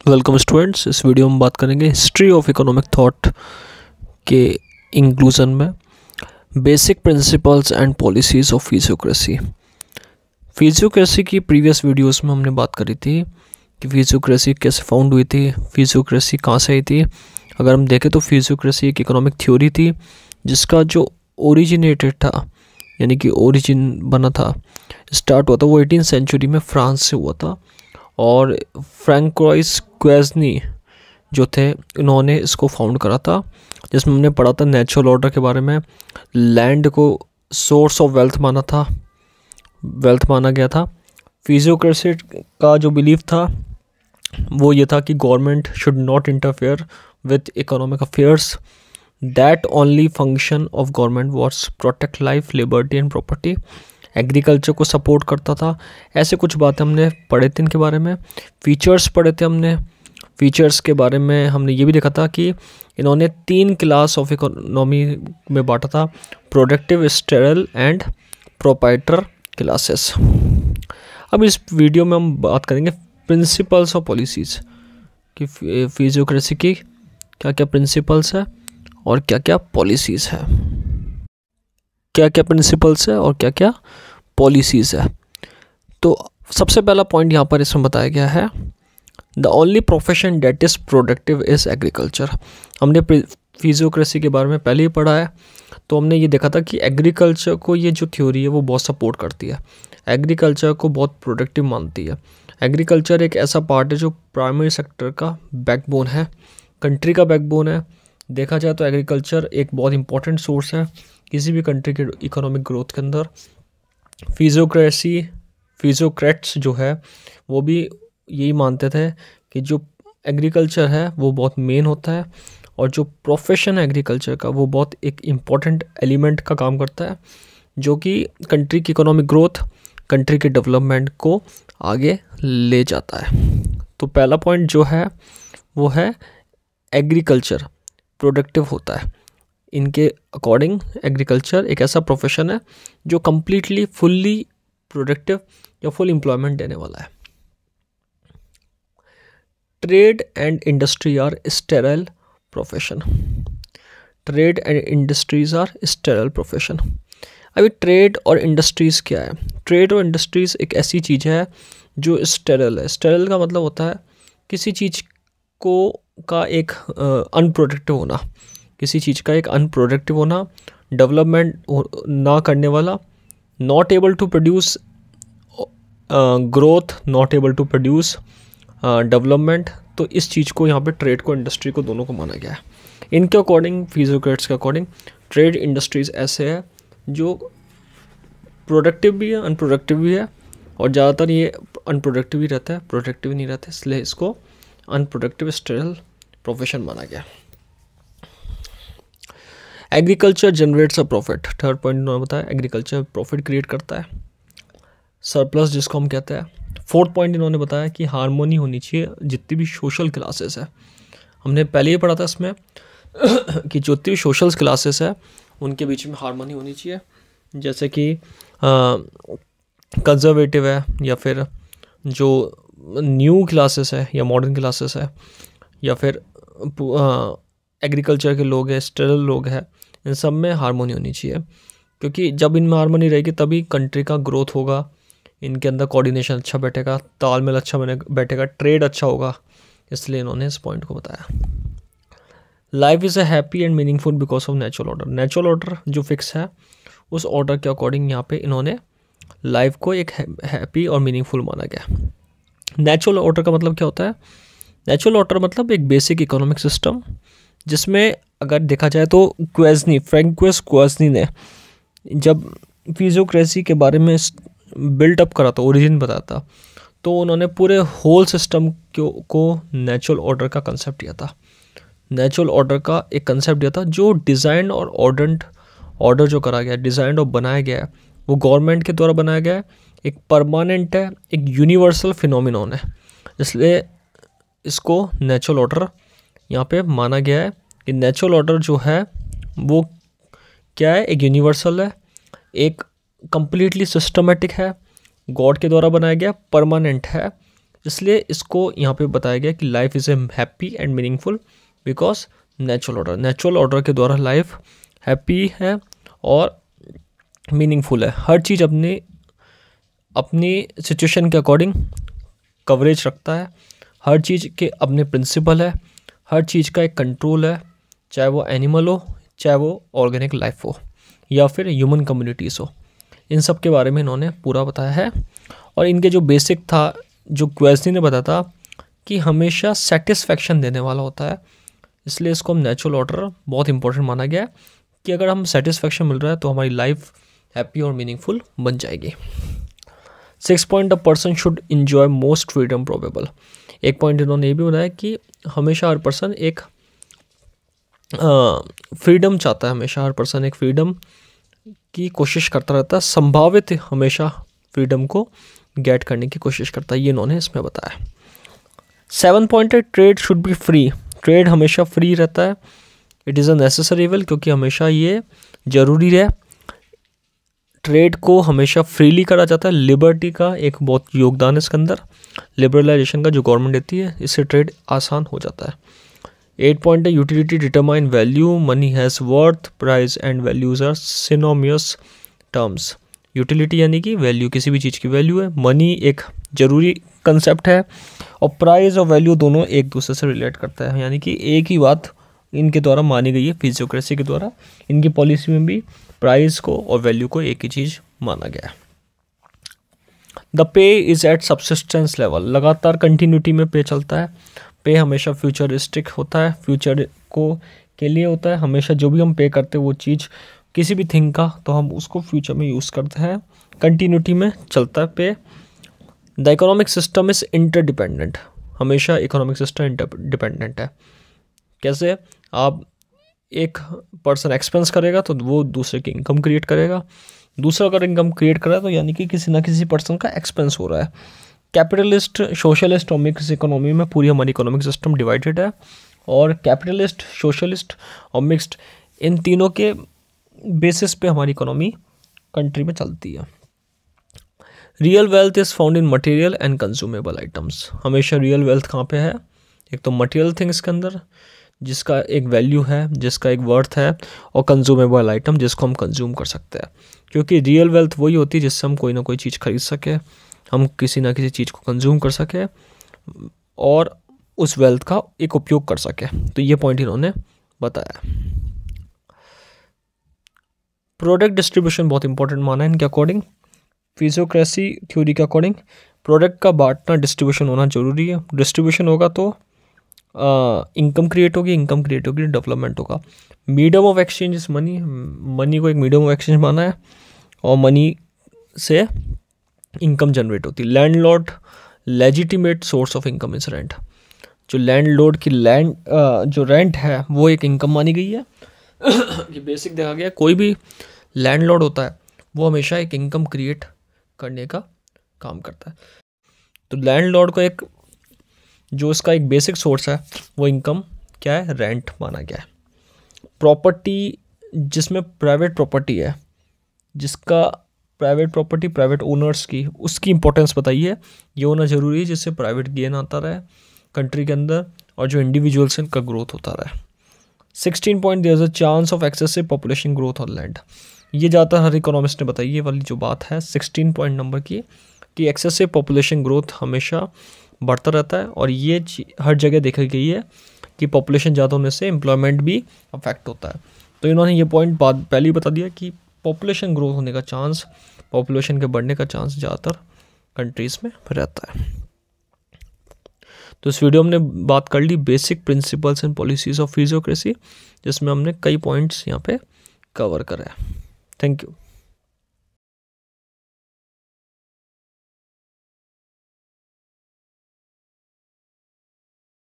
Welcome students. इस video में बात करेंगे हिस्ट्री ऑफ इकोनॉमिक थॉट के इंक्लूजन में basic principles and policies of physiocracy. Physiocracy की प्रीवियस वीडियोस में हमने बात करी थी कि फिजियोक्रेसी कैसे फाउंड हुई थी, फिजियोक्रेसी कहाँ से आई थी। अगर हम देखें तो फिजियोक्रेसी एक इकोनॉमिक थ्योरी थी जिसका जो ओरिजिनेटेड था, यानी कि ओरिजिन बना था, स्टार्ट हुआ था वो 18th सेंचुरी में फ्रांस से हुआ था। और फ्रैंकोइस क्वेज़नी जो थे, इन्होंने इसको फाउंड करा था, जिसमें हमने पढ़ा था नेचुरल ऑर्डर के बारे में। लैंड को सोर्स ऑफ वेल्थ माना गया था। फिजियोक्रेसी का जो बिलीफ था वो ये था कि government should not interfere with economic affairs. That only function of government was protect life, liberty and property. Agriculture को सपोर्ट करता था। ऐसे कुछ बातें हमने पढ़े थे इनके बारे में। फीचर्स पढ़े थे हमने। फीचर्स के बारे में हमने ये भी देखा था कि इन्होंने 3 क्लास ऑफ इकोनॉमी में बांटा था: productive, sterile and proprietor classes. अब इस वीडियो में हम बात करेंगे प्रिंसिपल्स और पॉलिसीज़ कि फिजियोक्रेसी की क्या क्या प्रिंसिपल्स है और क्या क्या पॉलिसीज़ है, क्या क्या प्रिंसिपल्स है और क्या क्या पॉलिसीज़ है। तो सबसे पहला पॉइंट यहाँ पर इसमें बताया गया है, the only profession that is productive is agriculture. हमने फिजियोक्रेसी के बारे में पहले ही पढ़ा है, तो हमने ये देखा था कि एग्रीकल्चर को ये जो थ्योरी है वो बहुत सपोर्ट करती है, एग्रीकल्चर को बहुत प्रोडक्टिव मानती है। एग्रीकल्चर एक ऐसा पार्ट है जो प्राइमरी सेक्टर का बैकबोन है, कंट्री का बैकबोन है। देखा जाए तो एग्रीकल्चर एक बहुत इंपॉर्टेंट सोर्स है किसी भी कंट्री के इकोनॉमिक ग्रोथ के अंदर। फिजियोक्रेट्स जो है वो भी यही मानते थे कि जो एग्रीकल्चर है वो बहुत मेन होता है, और जो प्रोफेशन है एग्रीकल्चर का वो बहुत एक इम्पॉर्टेंट एलिमेंट का काम करता है, जो कि कंट्री की इकोनॉमिक ग्रोथ, कंट्री के डेवलपमेंट को आगे ले जाता है। तो पहला पॉइंट जो है वो है एग्रीकल्चर प्रोडक्टिव होता है। इनके अकॉर्डिंग एग्रीकल्चर एक ऐसा प्रोफेशन है जो कम्प्लीटली फुल्ली प्रोडक्टिव या फुल एम्प्लॉयमेंट देने वाला है। Trade and industry are sterile profession. Trade and industries are sterile profession. अभी ट्रेड और इंडस्ट्रीज़ क्या है? ट्रेड और इंडस्ट्रीज़ एक ऐसी चीज़ है जो स्टेराइल है। स्टेराइल का मतलब होता है किसी चीज़ को का एक अनप्रोडक्टिव होना, किसी चीज़ का एक अनप्रोडक्टिव होना, डेवलपमेंट ना करने वाला, not able to produce growth, not able to produce development. तो इस चीज़ को यहाँ पे ट्रेड को, इंडस्ट्री को, दोनों को माना गया है। इनके अकॉर्डिंग, फिजियोक्रेट्स के अकॉर्डिंग, ट्रेड इंडस्ट्रीज़ ऐसे है जो प्रोडक्टिव भी है, अनप्रोडक्टिव भी है, और ज़्यादातर ये अनप्रोडक्टिव ही रहता है, प्रोडक्टिव नहीं रहता, इसलिए इसको अनप्रोडक्टिव स्टेरल प्रोफेशन माना गया। एग्रीकल्चर जनरेट्स अ प्रॉफिट। थर्ड पॉइंट उन्होंने बताया, एग्रीकल्चर प्रॉफिट क्रिएट करता है, सरप्लस जिसको हम कहते हैं। फोर्थ पॉइंट इन्होंने बताया कि हार्मोनी होनी चाहिए जितनी भी सोशल क्लासेस है। हमने पहले ही पढ़ा था इसमें कि जितनी भी सोशल क्लासेस है उनके बीच में हार्मोनी होनी चाहिए, जैसे कि कंजर्वेटिव है, या फिर जो न्यू क्लासेस है या मॉडर्न क्लासेस है, या फिर एग्रीकल्चर के लोग हैं, स्टेरल लोग हैं, इन सब में हार्मोनी होनी चाहिए, क्योंकि जब इनमें हार्मोनी रहेगी तभी कंट्री का ग्रोथ होगा, इनके अंदर कोऑर्डिनेशन अच्छा बैठेगा, तालमेल अच्छा बैठेगा, ट्रेड अच्छा होगा। इसलिए इन्होंने इस पॉइंट को बताया। Life is a happy and meaningful because of natural order. Natural order जो फिक्स है उस ऑर्डर के अकॉर्डिंग यहाँ पे इन्होंने लाइफ को एक हैप्पी और मीनिंगफुल माना गया। नेचुरल ऑर्डर का मतलब क्या होता है? नेचुरल ऑर्डर मतलब एक बेसिक इकोनॉमिक सिस्टम, जिसमें अगर देखा जाए तो फ्रैंकोइस क्वेज़नी ने जब फिजियोक्रेसी के बारे में बिल्टअप करा था, ओरिजिन बताया था, तो उन्होंने पूरे होल सिस्टम को नेचुरल ऑर्डर का कंसेप्ट दिया था। नेचुरल ऑर्डर का एक कंसेप्ट दिया था जो डिज़ाइन और ऑर्डर जो करा गया, डिज़ाइन और बनाया गया है, वो गवर्नमेंट के द्वारा बनाया गया है, एक परमानेंट है, एक यूनिवर्सल फिनोमिनॉन है, इसलिए इसको नेचुरल ऑर्डर यहाँ पे माना गया है। कि नेचुरल ऑर्डर जो है वो क्या है? एक यूनिवर्सल है, एक कंप्लीटली सिस्टमेटिक है, गॉड के द्वारा बनाया गया, परमानेंट है, इसलिए इसको यहाँ पे बताया गया कि life is a happy and meaningful because natural order के द्वारा लाइफ हैप्पी है और मीनिंगफुल है। हर चीज़ अपनी सिचुएशन के अकॉर्डिंग कवरेज रखता है, हर चीज़ के अपने प्रिंसिपल है, हर चीज़ का एक कंट्रोल है, चाहे वो एनिमल हो, चाहे वो ऑर्गेनिक लाइफ हो, या फिर ह्यूमन कम्युनिटीज़ हो। इन सब के बारे में इन्होंने पूरा बताया है। और इनके जो बेसिक था, जो क्वेश्चन ने बताया था कि हमेशा सेटिस्फेक्शन देने वाला होता है, इसलिए इसको हम नेचुरल ऑर्डर बहुत इंपॉर्टेंट माना गया है कि अगर हम सेटिस्फेक्शन मिल रहा है तो हमारी लाइफ हैप्पी और मीनिंगफुल बन जाएगी। 6 point, a person should enjoy most freedom probable. एक पॉइंट इन्होंने ये भी बताया कि हमेशा हर पर्सन एक फ्रीडम चाहता है, हमेशा हर पर्सन एक फ्रीडम की कोशिश करता रहता है, संभावित हमेशा फ्रीडम को गेट करने की कोशिश करता है, ये इन्होंने इसमें बताया। 7 पॉइंट है, trade should be free. Trade हमेशा फ्री रहता है, it is a necessary evil, क्योंकि हमेशा ये ज़रूरी है। ट्रेड को हमेशा फ्रीली करा जाता है, लिबर्टी का एक बहुत योगदान है इसके अंदर, लिबरलाइजेशन का जो गवर्नमेंट देती है, इससे ट्रेड आसान हो जाता है। 8 पॉइंट है, utility determine value, money has worth, price and values are synonymous terms. Utility यानी कि वैल्यू, किसी भी चीज़ की वैल्यू है, मनी एक ज़रूरी कंसेप्ट है, और प्राइस और वैल्यू दोनों एक दूसरे से रिलेट करता है, यानी कि एक ही बात इनके द्वारा मानी गई है, फिजियोक्रेसी के द्वारा। इनकी पॉलिसी में भी प्राइस को और वैल्यू को एक ही चीज़ माना गया है। The pay is at subsistence level, लगातार कंटिन्यूटी में पे चलता है। पे हमेशा फ्यूचरिस्टिक होता है, फ्यूचर को के लिए होता है। हमेशा जो भी हम पे करते हैं वो चीज़ किसी भी थिंग का, तो हम उसको फ्यूचर में यूज़ करते हैं, कंटिन्यूटी में चलता है पे। The economic system is interdependent, हमेशा इकोनॉमिक सिस्टम इंटरडिपेंडेंट है। कैसे? आप एक पर्सन एक्सपेंस करेगा तो वो दूसरे की इनकम क्रिएट करेगा, दूसरा अगर इनकम क्रिएट कर रहा है तो यानी कि किसी ना किसी पर्सन का एक्सपेंस हो रहा है। कैपिटलिस्ट, सोशलिस्ट और मिक्स इकोनॉमी में पूरी हमारी इकोनॉमिक सिस्टम डिवाइडेड है, और कैपिटलिस्ट, सोशलिस्ट और मिक्स्ड, इन तीनों के बेसिस पे हमारी इकोनॉमी कंट्री में चलती है। Real wealth is found in material and consumable items, हमेशा रियल वेल्थ कहाँ पे है? एक तो मटेरियल थिंग्स के अंदर जिसका एक वैल्यू है, जिसका एक वर्थ है, और कंज्यूमेबल आइटम जिसको हम कंज्यूम कर सकते हैं, क्योंकि रियल वेल्थ वही होती है जिससे हम कोई ना कोई चीज़ खरीद सके, हम किसी ना किसी चीज़ को कंज्यूम कर सके और उस वेल्थ का एक उपयोग कर सके। तो ये पॉइंट इन्होंने बताया। प्रोडक्ट डिस्ट्रीब्यूशन बहुत इंपॉर्टेंट माना है इनके अकॉर्डिंग, फिजियोक्रेसी थ्योरी के अकॉर्डिंग प्रोडक्ट का बांटना, डिस्ट्रीब्यूशन होना जरूरी है। डिस्ट्रीब्यूशन होगा तो इनकम क्रिएट होगी, इनकम क्रिएट होगी, डेवलपमेंट होगा। Medium of exchange is money, money को एक मीडियम ऑफ एक्सचेंज माना है, और मनी से इनकम जनरेट होती है। Landlord legitimate source of income is rent, जो लैंडलॉर्ड की लैंड जो रेंट है वो एक इनकम मानी गई है। ये बेसिक देखा गया, कोई भी लैंडलॉर्ड होता है वो हमेशा एक इनकम क्रिएट करने का काम करता है। तो लैंडलॉर्ड को एक जो इसका एक बेसिक सोर्स है वो इनकम क्या है? रेंट माना गया है। प्रॉपर्टी, जिसमें प्राइवेट प्रॉपर्टी है, जिसका प्राइवेट प्रॉपर्टी प्राइवेट ओनर्स की, उसकी इंपॉर्टेंस बताइए। ये होना ज़रूरी है जिससे प्राइवेट गेन आता रहे कंट्री के अंदर, और जो इंडिविजुअल्स का ग्रोथ होता रहे। 16 point, there is a chance of excessive population growth on land, ये ज़्यादातर हर इकोनॉमिस्ट ने बताई ये वाली जो बात है 16 पॉइंट नंबर की, कि एक्सेसिव पॉपुलेशन ग्रोथ हमेशा बढ़ता रहता है, और ये हर जगह देखी गई है कि पॉपुलेशन ज़्यादा होने से एम्प्लॉयमेंट भी अफेक्ट होता है। तो इन्होंने ये पॉइंट पहले ही बता दिया कि पॉपुलेशन ग्रोथ होने का चांस, पॉपुलेशन के बढ़ने का चांस ज़्यादातर कंट्रीज़ में रहता है। तो इस वीडियो में हमने बात कर ली basic principles and policies of physiocracy, जिसमें हमने कई पॉइंट्स यहाँ पे कवर करा है। Thank you.